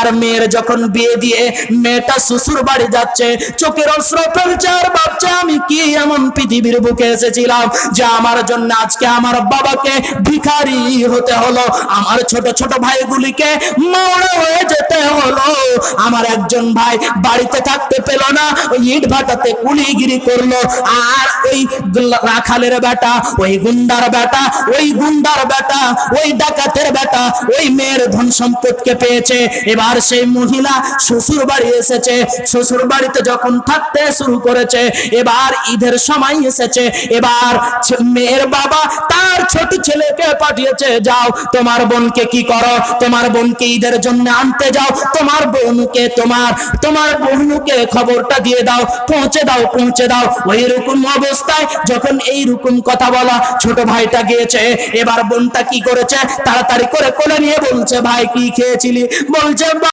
আর মেয়ের যখন বিয়ে দিয়ে মেয়েটা শ্বশুর বাড়ি যাচ্ছে, চোখের অশ্রু ফেলছে আর ভাবছে আমি কি এমন পৃথিবীর বুকে এসেছিলাম যে আমার জন্য আজকে আমার বাবাকে ভিখারি হতে হলো, আমার ছোট ছোট ভাইগুলিকে মাওড়া হয়ে যেতে হলো, আমার একজন ভাই বাড়িতে থাকতে পেল না, ওই ইট ভাটাতে কুলিগিরি করলো, আর ওই রাখালের বেটা, ওই গুন্ডার বেটা, ওই গুন্ডার বেটা, ওই ডাকাতের বেটা ওই মেয়ের ধন সম্পদকে পেয়েছে। এবার সেই মহিলা শ্বশুর বাড়ি এসেছে, শ্বশুর বাড়িতে যখন থাকতে শুরু করেছে, এবার ঈদের সময় এসেছে, এবার মেয়ের বাবা তার ছোট ছেলেকে পাঠিয়েছে, যাও তোমার বোনকে কি করো, তোমার বোনকে ঈদের জন্য আনতে যাও, তোমার বোনকে তোমার বোনকে খবরটা দিয়ে দাও, পৌঁছে দাও পৌঁছে দাও। ওই রকম অবস্থায় যখন এই রকম কথা বলা ছোট ভাইটা গিয়েছে, এবার বোনটা কি করেছে, তাড়াতাড়ি করে কোলে নিয়ে বলছে ভাই কি খেয়েছিলি, বলছে